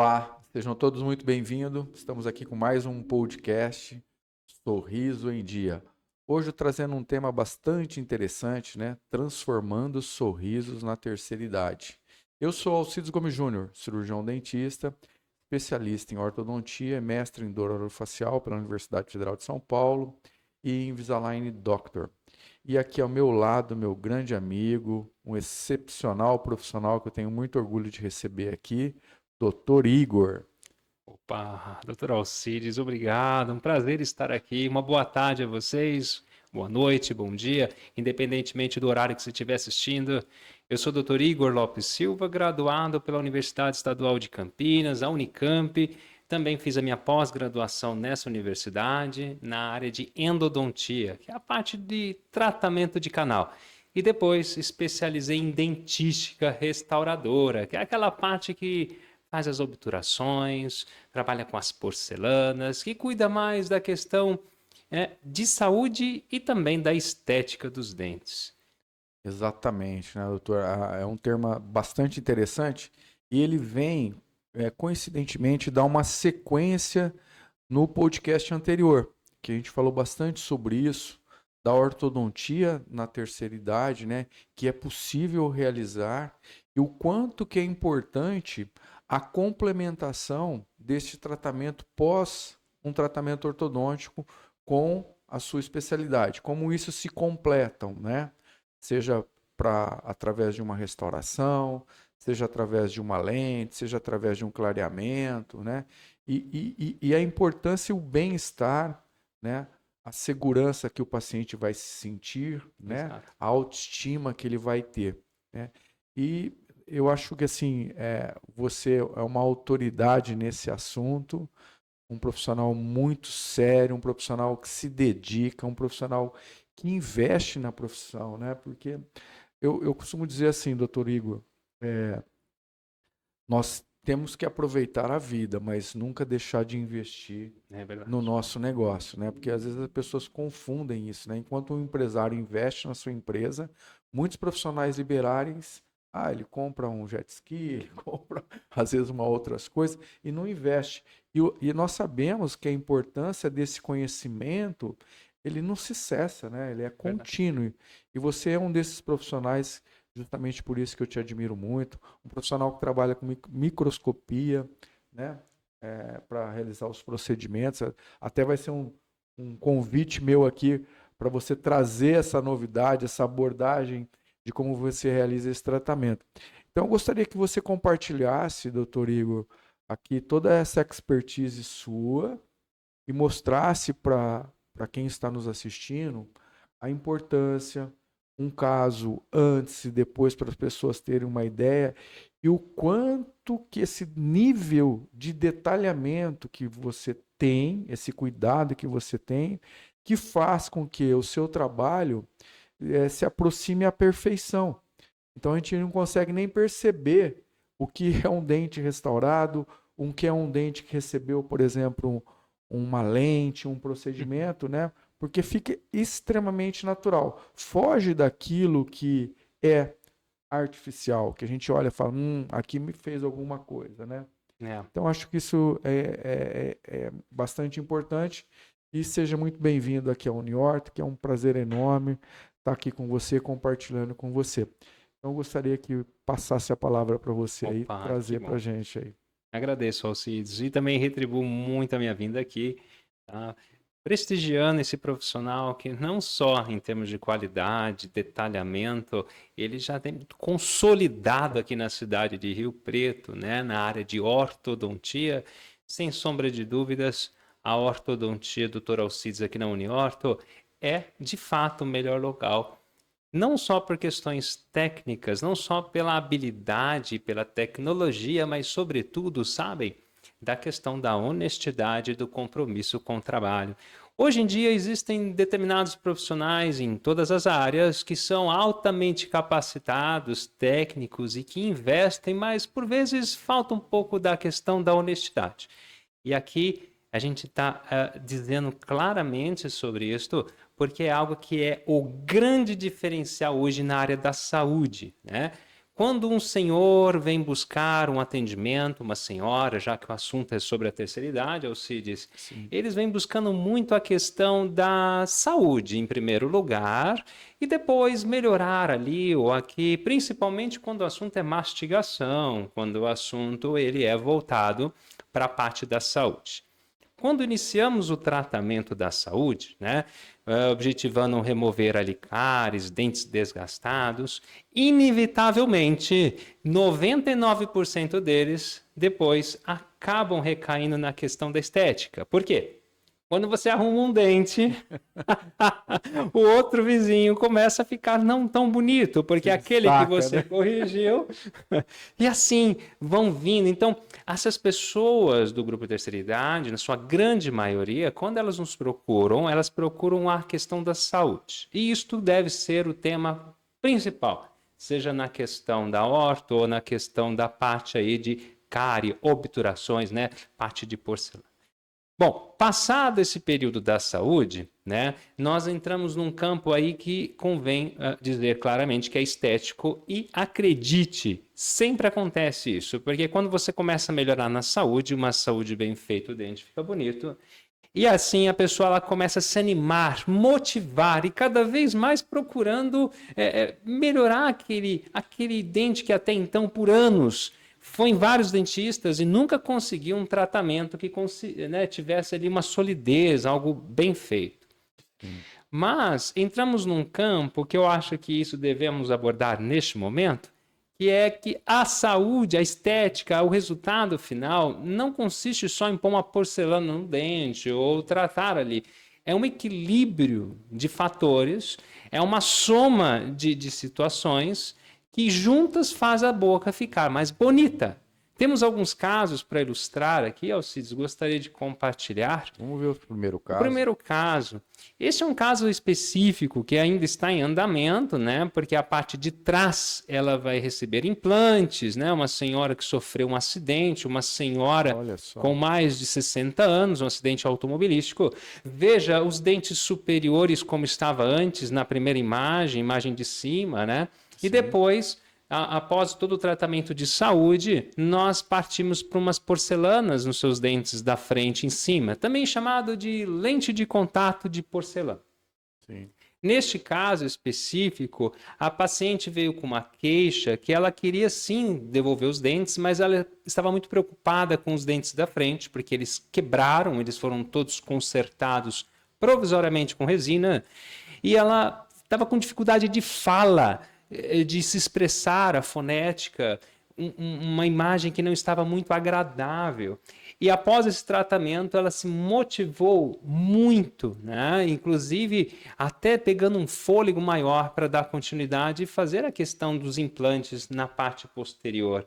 Olá, sejam todos muito bem-vindos. Estamos aqui com mais um podcast Sorriso em Dia. Hoje trazendo um tema bastante interessante, né? Transformando sorrisos na terceira idade. Eu sou Alcides Gomes Júnior, cirurgião dentista, especialista em ortodontia, mestre em dor orofacial pela Universidade Federal de São Paulo e Invisalign Doctor. E aqui ao meu lado, meu grande amigo, um excepcional profissional que eu tenho muito orgulho de receber aqui, Dr. Igor. Opa, doutor Alcides, obrigado. Um prazer estar aqui. Uma boa tarde a vocês, boa noite, bom dia, independentemente do horário que você estiver assistindo. Eu sou o doutor Igor Lopes Silva, graduado pela Universidade Estadual de Campinas, a Unicamp. Também fiz a minha pós-graduação nessa universidade, na área de endodontia, que é a parte de tratamento de canal. E depois especializei em dentística restauradora, que é aquela parte que faz as obturações, trabalha com as porcelanas, que cuida mais da questão de saúde e também da estética dos dentes. Exatamente, né, doutor? É um termo bastante interessante e ele vem, coincidentemente, dar uma sequência no podcast anterior, que a gente falou bastante sobre isso, da ortodontia na terceira idade, né? Que é possível realizar e o quanto que é importante a complementação desse tratamento pós um tratamento ortodôntico com a sua especialidade, como isso se completam, né? Seja através de uma restauração, seja através de uma lente, seja através de um clareamento, né? E a importância e o bem-estar, né? A segurança que o paciente vai se sentir, né? Exato. A autoestima que ele vai ter, né? E eu acho que assim, você é uma autoridade nesse assunto, um profissional muito sério, um profissional que se dedica, um profissional que investe na profissão, né? Porque eu costumo dizer assim, doutor Igor, nós temos que aproveitar a vida, mas nunca deixar de investir É no verdade. nosso negócio, né? Porque às vezes as pessoas confundem isso, né? Enquanto um empresário investe na sua empresa, muitos profissionais liberais, ele compra um jet ski, ele compra às vezes uma outras coisas e não investe. E nós sabemos que a importância desse conhecimento, ele não se cessa, né? Ele é Verdade. contínuo. E você é um desses profissionais, justamente por isso que eu te admiro muito, um profissional que trabalha com microscopia, né? Para realizar os procedimentos. Até vai ser um convite meu aqui para você trazer essa novidade, essa abordagem de como você realiza esse tratamento. Então, eu gostaria que você compartilhasse, doutor Igor, aqui toda essa expertise sua e mostrasse para quem está nos assistindo a importância, um caso antes e depois para as pessoas terem uma ideia e o quanto que esse nível de detalhamento que você tem, esse cuidado que você tem, que faz com que o seu trabalho se aproxime à perfeição. Então a gente não consegue nem perceber o que é um dente restaurado, um que é um dente que recebeu, por exemplo, uma lente, um procedimento, né? Porque fica extremamente natural. Foge daquilo que é artificial, que a gente olha e fala, aqui me fez alguma coisa, né? É. Então acho que isso é bastante importante e seja muito bem-vindo aqui ao Uniort, que é um prazer enorme estar aqui com você, compartilhando com você. Então eu gostaria que passasse a palavra para você aí, Opa, que trazer para bom. a gente aí. Agradeço, Alcides, e também retribuo muito a minha vinda aqui, tá? Prestigiando esse profissional que não só em termos de qualidade, detalhamento, ele já tem consolidado aqui na cidade de Rio Preto, né, na área de ortodontia, sem sombra de dúvidas, a ortodontia do Dr. Alcides aqui na Uniorto é de fato o melhor local. Não só por questões técnicas, não só pela habilidade, pela tecnologia, mas sobretudo, sabem, da questão da honestidade e do compromisso com o trabalho. Hoje em dia existem determinados profissionais em todas as áreas que são altamente capacitados, técnicos e que investem, mas por vezes falta um pouco da questão da honestidade. E aqui a gente está dizendo claramente sobre isso, porque é algo que é o grande diferencial hoje na área da saúde, né? Quando um senhor vem buscar um atendimento, uma senhora, já que o assunto é sobre a terceira idade, Alcides, eles vêm buscando muito a questão da saúde, em primeiro lugar, e depois melhorar ali ou aqui, principalmente quando o assunto é mastigação, quando o assunto ele é voltado para a parte da saúde. Quando iniciamos o tratamento da saúde, né, objetivando remover ali cáries, dentes desgastados, inevitavelmente 99% deles depois acabam recaindo na questão da estética. Por quê? Quando você arruma um dente, o outro vizinho começa a ficar não tão bonito, porque aquele que você corrigiu. E assim vão vindo. Então, essas pessoas do grupo de terceira idade, na sua grande maioria, quando elas nos procuram, elas procuram a questão da saúde. E isto deve ser o tema principal, seja na questão da orto ou na questão da parte aí de cárie, obturações, né? Parte de porcelana. Bom, passado esse período da saúde, né, nós entramos num campo aí que convém dizer claramente que é estético e acredite, sempre acontece isso, porque quando você começa a melhorar na saúde, uma saúde bem feita, o dente fica bonito, e assim a pessoa ela começa a se animar, motivar e cada vez mais procurando melhorar aquele dente que até então, por anos, foi em vários dentistas e nunca conseguiu um tratamento que tivesse ali uma solidez, algo bem feito. Mas entramos num campo que eu acho que isso devemos abordar neste momento, que é que a saúde, a estética, o resultado final não consiste só em pôr uma porcelana no dente ou tratar ali. É um equilíbrio de fatores, é uma soma de situações que juntas faz a boca ficar mais bonita. Temos alguns casos para ilustrar aqui, Alcides, gostaria de compartilhar. Vamos ver o primeiro caso. O primeiro caso. Esse é um caso específico que ainda está em andamento, né? Porque a parte de trás ela vai receber implantes, né? Uma senhora que sofreu um acidente, uma senhora com mais de 60 anos, um acidente automobilístico. Veja os dentes superiores como estava antes na primeira imagem de cima, né? E depois, após todo o tratamento de saúde, nós partimos para umas porcelanas nos seus dentes da frente em cima, também chamado de lente de contato de porcelana. Sim. Neste caso específico, a paciente veio com uma queixa que ela queria sim devolver os dentes, mas ela estava muito preocupada com os dentes da frente, porque eles quebraram, eles foram todos consertados provisoriamente com resina, e ela estava com dificuldade de fala, de se expressar, a fonética, uma imagem que não estava muito agradável. E após esse tratamento, ela se motivou muito, né? Inclusive até pegando um fôlego maior para dar continuidade e fazer a questão dos implantes na parte posterior.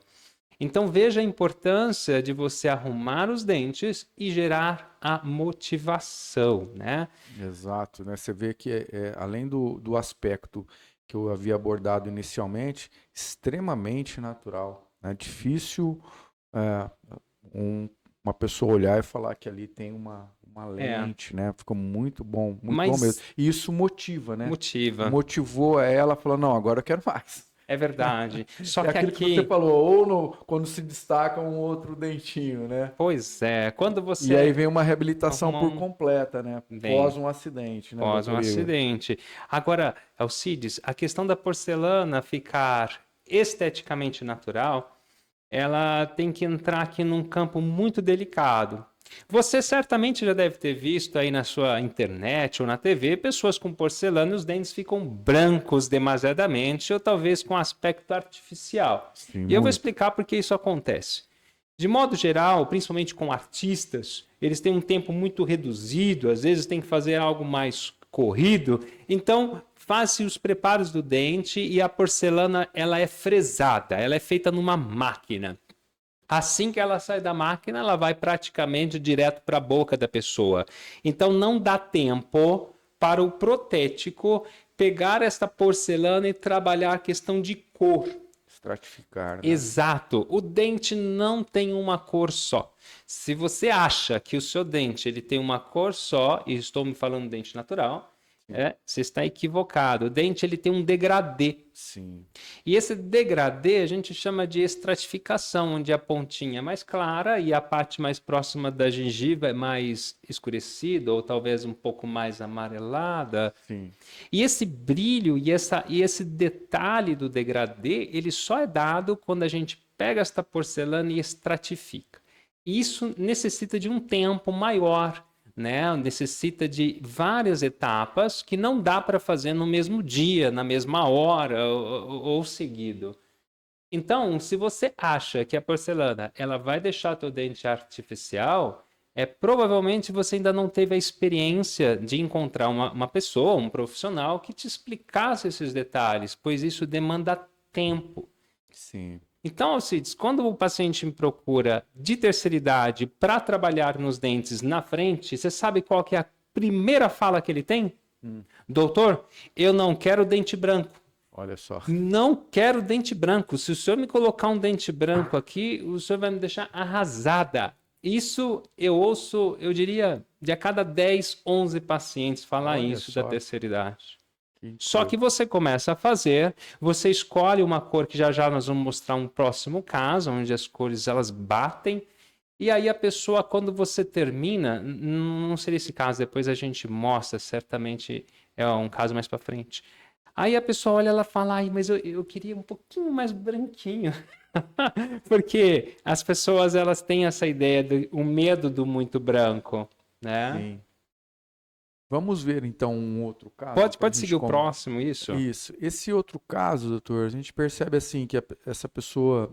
Então veja a importância de você arrumar os dentes e gerar a motivação, né? Exato, né? Você vê que além do aspecto que eu havia abordado inicialmente, extremamente natural. É difícil uma pessoa olhar e falar que ali tem uma lente, né? Ficou muito bom bom mesmo. E isso motiva, né? Motivou ela, falou, não, agora eu quero mais. É verdade. Só que aquilo aqui... que você falou, ou quando se destaca um outro dentinho, né? Pois é, quando você... E aí vem uma reabilitação por completa, né? Pós um acidente, né? Pós um acidente. Agora, Alcides, a questão da porcelana ficar esteticamente natural, ela tem que entrar aqui num campo muito delicado. Você certamente já deve ter visto aí na sua internet ou na TV pessoas com porcelana e os dentes ficam brancos demasiadamente ou talvez com aspecto artificial. Sim, e eu vou explicar por que isso acontece. De modo geral, principalmente com artistas, eles têm um tempo muito reduzido, às vezes tem que fazer algo mais corrido, então faz-se os preparos do dente e a porcelana ela é fresada, ela é feita numa máquina. Assim que ela sai da máquina, ela vai praticamente direto para a boca da pessoa. Então não dá tempo para o protético pegar esta porcelana e trabalhar a questão de cor. Estratificar, né? Exato. O dente não tem uma cor só. Se você acha que o seu dente ele tem uma cor só, e estou me falando dente natural, Você está equivocado. O dente ele tem um degradê. Sim. E esse degradê a gente chama de estratificação, onde a pontinha é mais clara e a parte mais próxima da gengiva é mais escurecida ou talvez um pouco mais amarelada. Sim. E esse brilho e esse detalhe do degradê, ele só é dado quando a gente pega esta porcelana e estratifica. Isso necessita de um tempo maior, né? Necessita de várias etapas que não dá para fazer no mesmo dia, na mesma hora ou seguido. Então, se você acha que a porcelana ela vai deixar teu dente artificial, provavelmente você ainda não teve a experiência de encontrar uma pessoa, um profissional que te explicasse esses detalhes, pois isso demanda tempo. Sim. Então, Alcides, quando o paciente me procura de terceira idade para trabalhar nos dentes na frente, você sabe qual que é a primeira fala que ele tem? Doutor, eu não quero dente branco. Olha só. Não quero dente branco. Se o senhor me colocar um dente branco aqui, o senhor vai me deixar arrasada. Isso eu ouço, eu diria, de a cada 10, 11 pacientes falar Olha isso só. da terceira idade. Que Só que você começa a fazer, você escolhe uma cor que já já nós vamos mostrar um próximo caso, onde as cores elas batem, e aí a pessoa, quando você termina, não seria esse caso, depois a gente mostra, certamente é um caso mais para frente. Aí a pessoa olha, ela fala, ai, mas eu queria um pouquinho mais branquinho. Porque as pessoas elas têm essa ideia, o medo do muito branco, né? Sim. Vamos ver então um outro caso. Pode seguir o próximo, isso? Isso. Esse outro caso, doutor, a gente percebe assim que essa pessoa,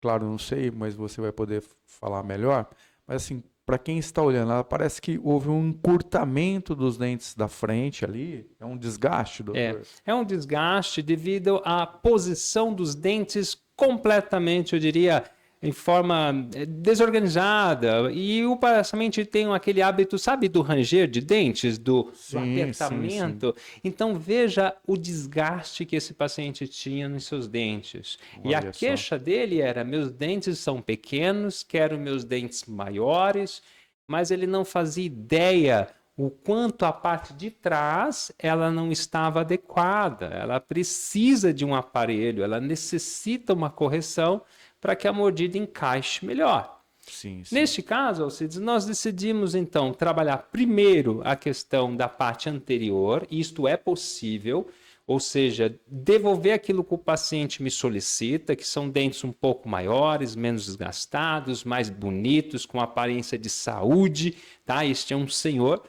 claro, não sei, mas você vai poder falar melhor, mas assim, para quem está olhando, ela parece que houve um encurtamento dos dentes da frente ali, é um desgaste, doutor? É um desgaste devido à posição dos dentes completamente, eu diria, em forma desorganizada. E o paciente tem aquele hábito, sabe, do ranger de dentes, do apertamento. Sim. Então veja o desgaste que esse paciente tinha nos seus dentes. E a queixa dele era, meus dentes são pequenos, quero meus dentes maiores, mas ele não fazia ideia o quanto a parte de trás ela não estava adequada. Ela precisa de um aparelho, ela necessita uma correção para que a mordida encaixe melhor. Sim. Neste caso, Alcides, nós decidimos então trabalhar primeiro a questão da parte anterior, e isto é possível, ou seja, devolver aquilo que o paciente me solicita, que são dentes um pouco maiores, menos desgastados, mais bonitos, com aparência de saúde, tá? Este é um senhor.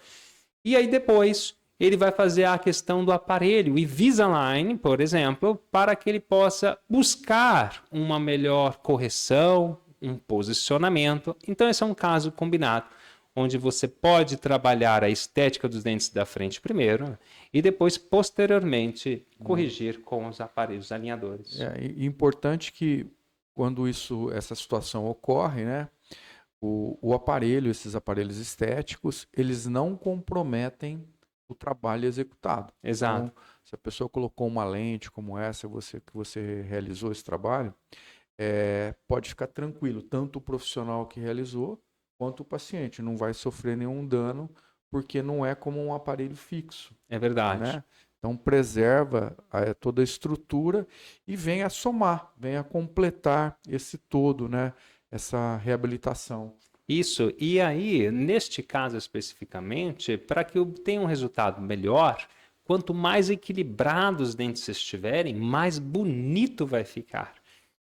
E aí depois ele vai fazer a questão do aparelho, o Invisalign, por exemplo, para que ele possa buscar uma melhor correção, um posicionamento. Então esse é um caso combinado, onde você pode trabalhar a estética dos dentes da frente primeiro e depois, posteriormente, corrigir com os aparelhos alinhadores. É importante que quando essa situação ocorre, né, o aparelho, esses aparelhos estéticos, eles não comprometem o trabalho executado. Exato. Então, se a pessoa colocou uma lente como essa, que você realizou esse trabalho, pode ficar tranquilo, tanto o profissional que realizou, quanto o paciente. Não vai sofrer nenhum dano, porque não é como um aparelho fixo. É verdade. Né? Então, preserva toda a estrutura e vem a somar, vem a completar esse todo, né? Essa reabilitação. Isso, e aí, neste caso especificamente, para que obtenha um resultado melhor, quanto mais equilibrados os dentes estiverem, mais bonito vai ficar.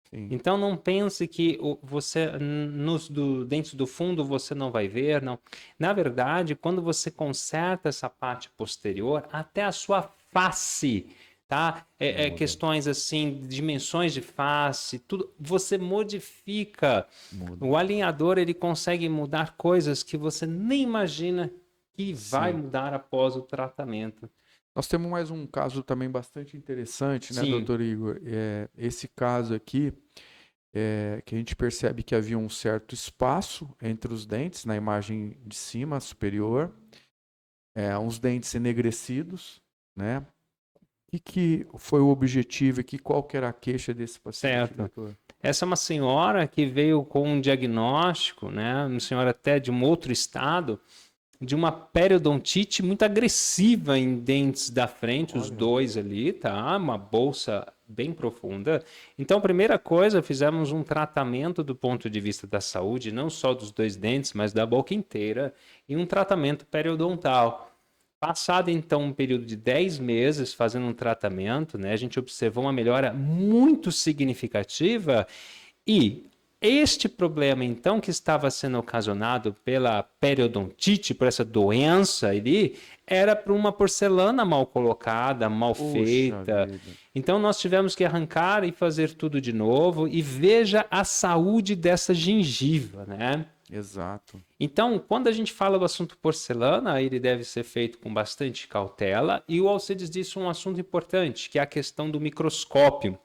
Sim. Então não pense que você nos dentes do fundo você não vai ver, não. Na verdade, quando você conserta essa parte posterior, até a sua face, tá? Questões assim, dimensões de face, tudo, você modifica. O alinhador ele consegue mudar coisas que você nem imagina que vai mudar após o tratamento. Nós temos mais um caso também bastante interessante, né, doutor Igor? Esse caso aqui, que a gente percebe que havia um certo espaço entre os dentes, na imagem de cima, superior, uns dentes enegrecidos, né? O que foi o objetivo aqui? Qual que era a queixa desse paciente, certo. doutor? Essa é uma senhora que veio com um diagnóstico, né? Uma senhora até de um outro estado, de uma periodontite muito agressiva em dentes da frente, os Olha. dois ali, tá? Uma bolsa bem profunda. Então, primeira coisa, fizemos um tratamento do ponto de vista da saúde, não só dos dois dentes, mas da boca inteira, e um tratamento periodontal. Passado, então, um período de 10 meses fazendo um tratamento, né, a gente observou uma melhora muito significativa e este problema, então, que estava sendo ocasionado pela periodontite, por essa doença ali, era por uma porcelana mal colocada, mal Puxa feita. vida. Então, nós tivemos que arrancar e fazer tudo de novo e veja a saúde dessa gengiva, né? Exato. Então, quando a gente fala do assunto porcelana, ele deve ser feito com bastante cautela. E o Alcides disse um assunto importante, que é a questão do microscópio.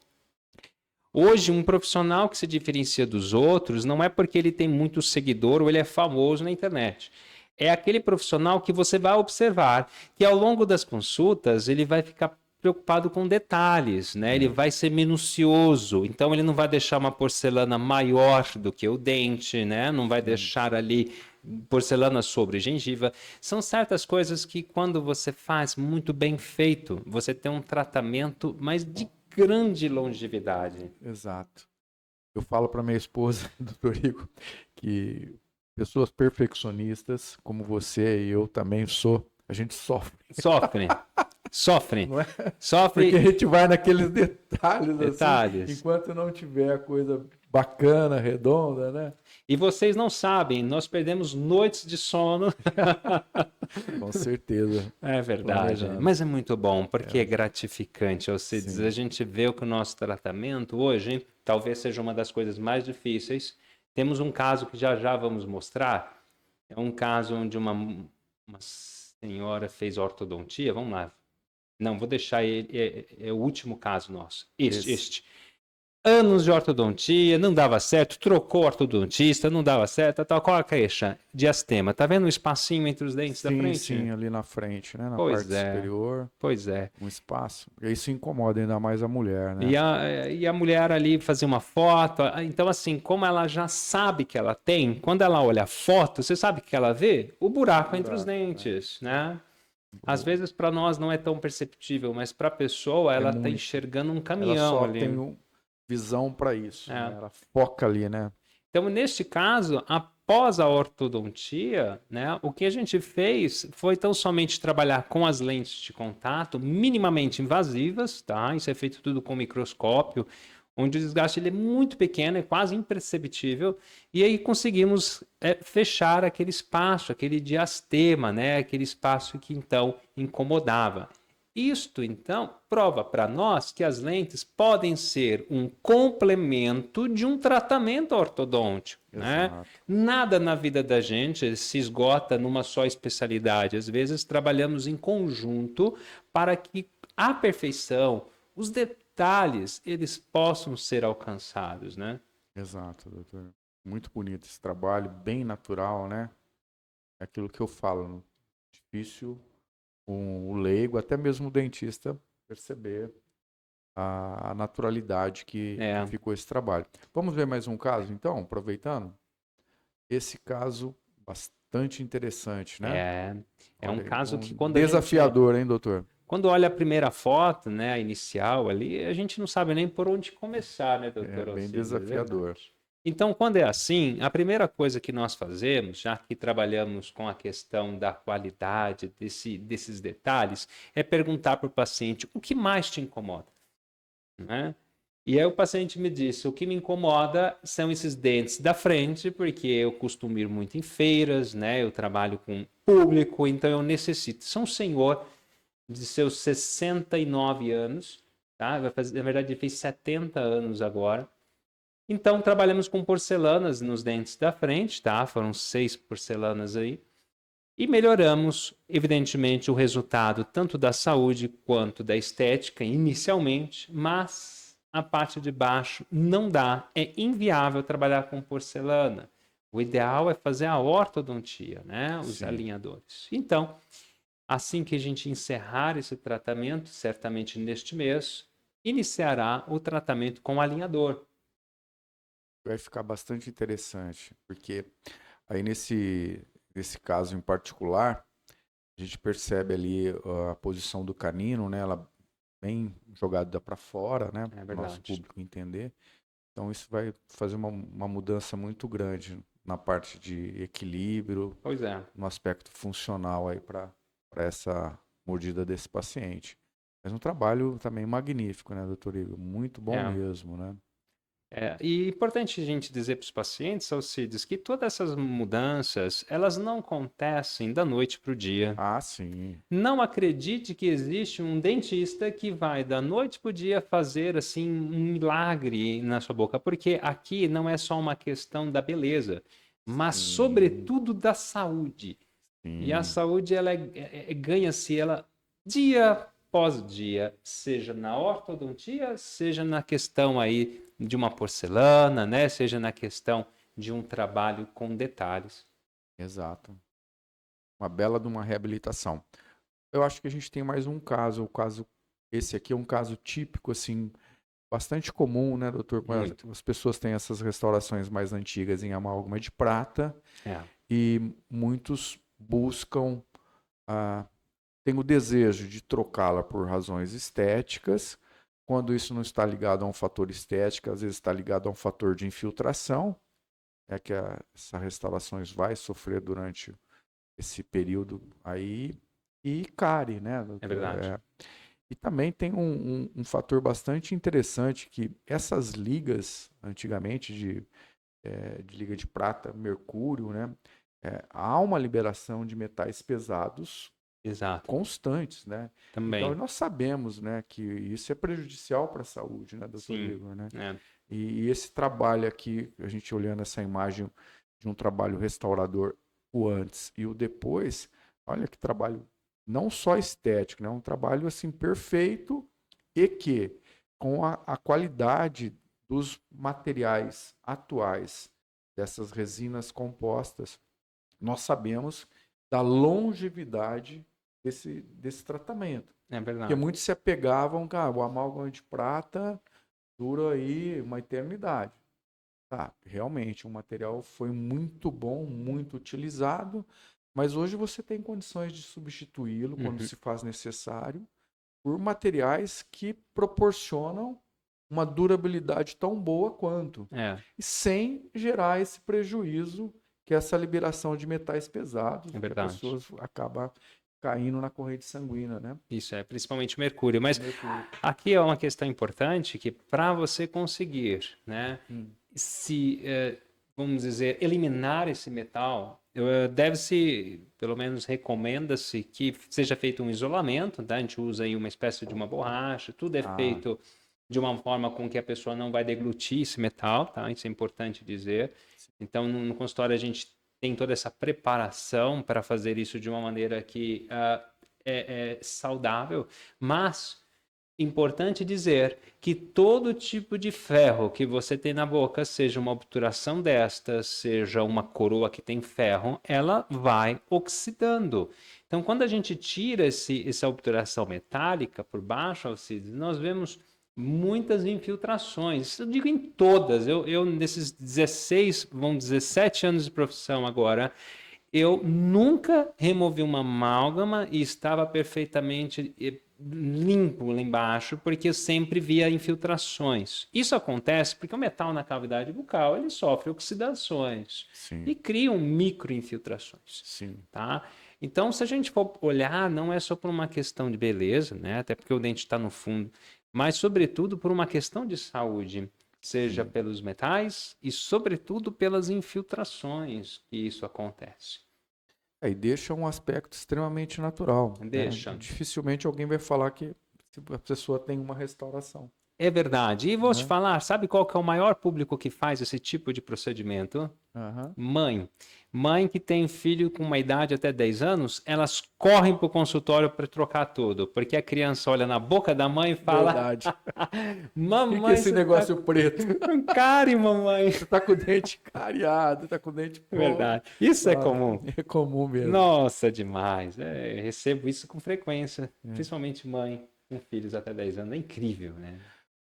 Hoje, um profissional que se diferencia dos outros não é porque ele tem muito seguidor ou ele é famoso na internet. É aquele profissional que você vai observar que ao longo das consultas ele vai ficar preocupado com detalhes, né? Ele vai ser minucioso, então ele não vai deixar uma porcelana maior do que o dente, né? Não vai deixar ali porcelana sobre gengiva. São certas coisas que quando você faz muito bem feito, você tem um tratamento mais de grande longevidade. Exato. Eu falo para minha esposa, doutor Igor, que pessoas perfeccionistas, como você e eu também sou, a gente sofre. Sofre, sofre, Não é? sofre. Porque a gente vai naqueles detalhes, Detalhes. assim, enquanto não tiver a coisa bacana, redonda, né? E vocês não sabem, nós perdemos noites de sono. Com certeza. É verdade, Planejando. mas é muito bom, porque é gratificante. Ou seja, Sim. a gente vê que o nosso tratamento hoje talvez seja uma das coisas mais difíceis. Temos um caso que já já vamos mostrar. É um caso onde uma senhora fez ortodontia. Vamos lá. Não, vou deixar ele. É o último caso nosso. Este. Anos de ortodontia, não dava certo, trocou ortodontista, não dava certo, tal. Qual a queixa? Diastema. Tá vendo um espacinho entre os dentes da frente? Sim, ali na frente, né? Na Pois parte é. superior, Pois é. um espaço. E isso incomoda ainda mais a mulher, né? E a mulher ali fazia uma foto. Então, assim, como ela já sabe que ela tem, quando ela olha a foto, você sabe o que ela vê? O buraco entre os dentes, né? Às vezes para nós não é tão perceptível, mas para a pessoa ela está enxergando um caminhão ela só ali. tem visão para isso, né? Ela foca ali, né? Então, neste caso, após a ortodontia, né, o que a gente fez foi tão somente trabalhar com as lentes de contato minimamente invasivas, tá? Isso é feito tudo com microscópio, onde o desgaste ele é muito pequeno, é quase imperceptível, e aí conseguimos fechar aquele espaço, aquele diastema, né, aquele espaço que então incomodava. Isto, então, prova para nós que as lentes podem ser um complemento de um tratamento ortodôntico, né? Nada na vida da gente se esgota numa só especialidade. Às vezes, trabalhamos em conjunto para que a perfeição, os detalhes, eles possam ser alcançados, né? Exato, doutor. Muito bonito esse trabalho, bem natural, né? É aquilo que eu falo, difícil o leigo, até mesmo o dentista, perceber a naturalidade que ficou esse trabalho. Vamos ver mais um caso, então, aproveitando? Esse caso bastante interessante, né? É um caso que quando desafiador, hein, doutor? Quando olha a primeira foto, né, a inicial ali, a gente não sabe nem por onde começar, né, doutor? É bem desafiador. Então, quando é assim, a primeira coisa que nós fazemos, já que trabalhamos com a questão da qualidade desses detalhes, é perguntar para o paciente o que mais te incomoda, né? E aí o paciente me disse, o que me incomoda são esses dentes da frente, porque eu costumo ir muito em feiras, né? Eu trabalho com público, então eu necessito. São um senhor de seus 69 anos, tá? Na verdade, ele fez 70 anos agora. Então, trabalhamos com porcelanas nos dentes da frente, tá? Foram 6 porcelanas aí. E melhoramos, evidentemente, o resultado tanto da saúde quanto da estética inicialmente, mas a parte de baixo não dá. É inviável trabalhar com porcelana. O ideal é fazer a ortodontia, né? Os alinhadores. Então, assim que a gente encerrar esse tratamento, certamente neste mês, iniciará o tratamento com alinhador. Vai ficar bastante interessante, porque aí nesse nesse caso em particular, a gente percebe ali a posição do canino, né? Ela bem jogada para fora, né? É Para o nosso verdade. público entender. Então isso vai fazer uma mudança muito grande na parte de equilíbrio, Pois é. no aspecto funcional aí para essa mordida desse paciente. Mas um trabalho também magnífico, né, doutor Igor? Muito bom É. mesmo, né? E é importante a gente dizer para os pacientes, Alcides, que todas essas mudanças, elas não acontecem da noite para o dia. Ah, sim. Não acredite que existe um dentista que vai da noite para o dia fazer assim um milagre na sua boca, porque aqui não é só uma questão da beleza, mas Sim, sobretudo da saúde. E a sim. saúde ela ganha-se ela dia após dia, seja na ortodontia, seja na questão aí de uma porcelana, né? Seja na questão de um trabalho com detalhes. Exato. Uma bela de uma reabilitação. Eu acho que a gente tem mais um caso. Esse aqui é um caso típico, assim, bastante comum, né, doutor? Quando Muito. as pessoas têm essas restaurações mais antigas em amálgama de prata É, e muitos buscam, ah, têm o desejo de trocá-la por razões estéticas. Quando isso não está ligado a um fator estético, às vezes está ligado a um fator de infiltração, é que essas restaurações vai sofrer durante esse período aí, e cárie, né, é doutor? verdade. E também tem um fator bastante interessante que essas ligas, antigamente, de liga de prata, mercúrio, né, há uma liberação de metais pesados Exato. constantes, né? Então Também. nós sabemos, né, que isso é prejudicial para a saúde, né, doutor Sim. Igor, né? É, E esse trabalho aqui, a gente olhando essa imagem de um trabalho restaurador, o antes e o depois, olha que trabalho não só estético, né? Um trabalho assim perfeito e que com a qualidade dos materiais atuais dessas resinas compostas, nós sabemos da longevidade desse tratamento. é Porque verdade. muitos se apegavam, cara, o amálgama de prata dura aí uma eternidade. Tá, realmente, o material foi muito bom, muito utilizado, mas hoje você tem condições de substituí-lo quando Uhum. se faz necessário por materiais que proporcionam uma durabilidade tão boa quanto, É, e sem gerar esse prejuízo que é essa liberação de metais pesados, é que a verdade. pessoa acaba caindo na corrente sanguínea, né? Isso é principalmente o mercúrio. O Mas mercúrio. aqui é uma questão importante que para você conseguir, né, Hum. se, vamos dizer, eliminar esse metal, deve-se, pelo menos recomenda-se que seja feito um isolamento, tá? A gente usa aí uma espécie de uma borracha, tudo é Ah, feito de uma forma com que a pessoa não vai deglutir esse metal, tá? Isso é importante dizer. Então, no consultório a gente tem toda essa preparação para fazer isso de uma maneira que é saudável, mas importante dizer que todo tipo de ferro que você tem na boca, seja uma obturação desta, seja uma coroa que tem ferro, ela vai oxidando. Então, quando a gente tira essa obturação metálica por baixo, Alcides, nós vemos muitas infiltrações. Eu digo em todas. Eu nesses 16, vamos 17 anos de profissão agora, eu nunca removi uma amálgama e estava perfeitamente limpo lá embaixo, porque eu sempre via infiltrações. Isso acontece porque o metal na cavidade bucal ele sofre oxidações sim, e criam microinfiltrações, sim. tá? Então, se a gente for olhar, não é só por uma questão de beleza, né? Até porque o dente está no fundo, mas sobretudo por uma questão de saúde, seja Sim. pelos metais e sobretudo pelas infiltrações que isso acontece. E deixa um aspecto extremamente natural, né? Deixa. Dificilmente alguém vai falar que a pessoa tem uma restauração, É verdade. E vou te né? falar, sabe qual que é o maior público que faz esse tipo de procedimento? Aham. Mãe. Mãe que tem filho com uma idade até 10 anos, elas correm para o consultório para trocar tudo, porque a criança olha na boca da mãe e fala: Verdade. O que é Mamãe, esse você tá negócio preto? com cárie, mamãe. Você tá com o dente cariado, tá com o dente É podre. verdade. Isso é Ah, comum. é comum mesmo. Nossa, demais. Recebo isso com frequência, É. principalmente mãe com filhos até 10 anos. É incrível, né?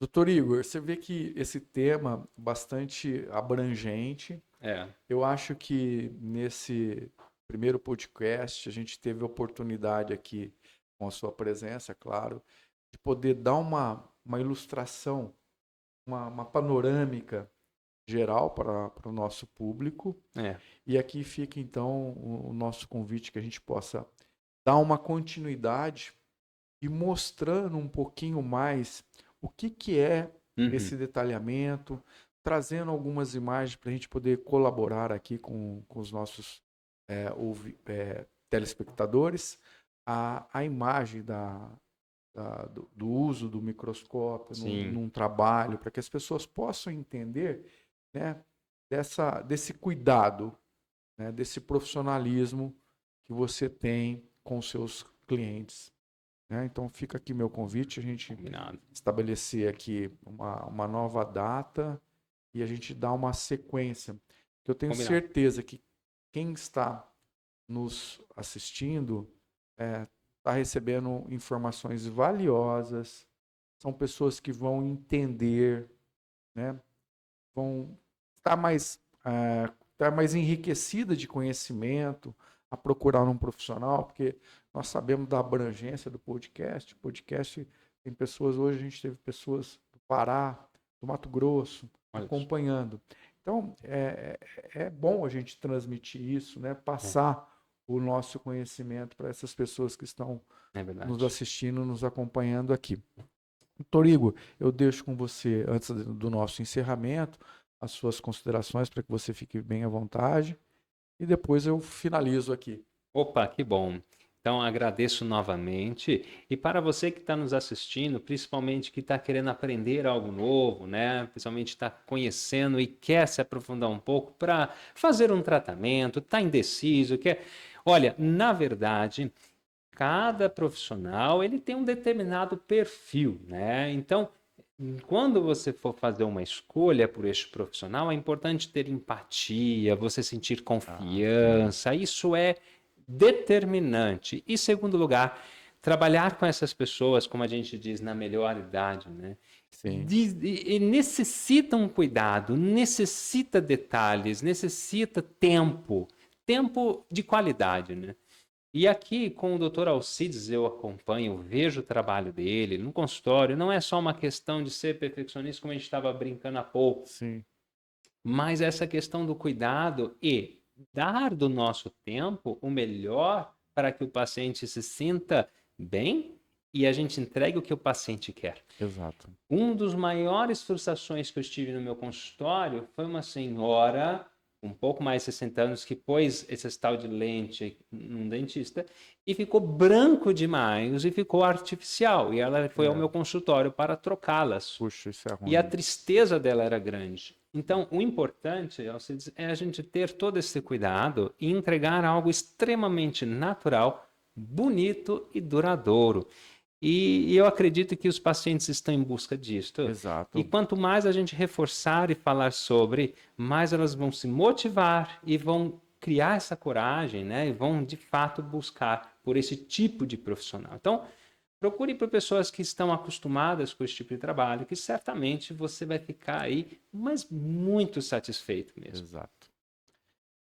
Doutor Igor, você vê que esse tema bastante abrangente. É, Eu acho que nesse primeiro podcast. A gente teve a oportunidade aqui, com a sua presença, claro, de poder dar uma ilustração, uma panorâmica geral para o nosso público. E aqui fica, então, o nosso convite que a gente possa dar uma continuidade e mostrando um pouquinho mais o que é esse detalhamento, trazendo algumas imagens para a gente poder colaborar aqui com os nossos telespectadores, a imagem do uso do microscópio num trabalho, para que as pessoas possam entender, né, desse cuidado, né, desse profissionalismo que você tem com os seus clientes. Né? Então fica aqui meu convite, a gente estabelecer aqui uma nova data e a gente dar uma sequência. Eu tenho certeza que quem está nos assistindo está recebendo informações valiosas, são pessoas que vão entender, né? Vão estar mais enriquecida de conhecimento, a procurar um profissional, porque nós sabemos da abrangência do podcast. Podcast tem pessoas, hoje a gente teve pessoas do Pará, do Mato Grosso, acompanhando. Então, é bom a gente transmitir isso, né? Passar o nosso conhecimento para essas pessoas que estão nos assistindo, nos acompanhando aqui. Doutor Igor, eu deixo com você, antes do nosso encerramento, as suas considerações para que você fique bem à vontade. E depois eu finalizo aqui. Opa, que bom. Então, agradeço novamente. E para você que está nos assistindo, principalmente que está querendo aprender algo novo, né? Principalmente está conhecendo e quer se aprofundar um pouco para fazer um tratamento, está indeciso, quer... Olha, na verdade, cada profissional ele tem um determinado perfil, né? Então, quando você for fazer uma escolha por este profissional, é importante ter empatia, você sentir confiança, isso é determinante. E, segundo lugar, trabalhar com essas pessoas, como a gente diz, na melhor idade, né? Sim. E necessita um cuidado, necessita detalhes, necessita tempo de qualidade, né? E aqui, com o Dr. Alcides, eu acompanho, vejo o trabalho dele no consultório. Não é só uma questão de ser perfeccionista, como a gente estava brincando há pouco. Sim. Mas essa questão do cuidado e dar do nosso tempo o melhor para que o paciente se sinta bem e a gente entregue o que o paciente quer. Exato. Um dos maiores frustrações que eu tive no meu consultório foi uma senhora um pouco mais de 60 anos, que pôs esse tal de lente num dentista e ficou branco demais e ficou artificial. E ela foi ao meu consultório para trocá-las. Puxa, isso é ruim. E a tristeza dela era grande. Então, o importante é a gente ter todo esse cuidado e entregar algo extremamente natural, bonito e duradouro. E eu acredito que os pacientes estão em busca disso. Exato. E quanto mais a gente reforçar e falar sobre, mais elas vão se motivar e vão criar essa coragem, né? E vão, de fato, buscar por esse tipo de profissional. Então, procure por pessoas que estão acostumadas com esse tipo de trabalho, que certamente você vai ficar aí, mas muito satisfeito mesmo. Exato.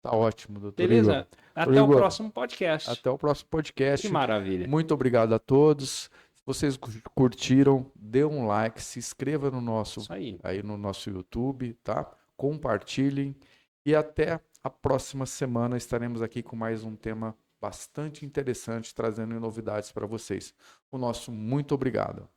Tá ótimo, doutor Beleza? Igor. Até o próximo podcast. Até o próximo podcast. Que maravilha. Muito obrigado a todos. Se vocês curtiram, dê um like, se inscreva no nosso, aí no nosso YouTube, tá? Compartilhem e até a próxima semana estaremos aqui com mais um tema bastante interessante, trazendo novidades para vocês. O nosso muito obrigado.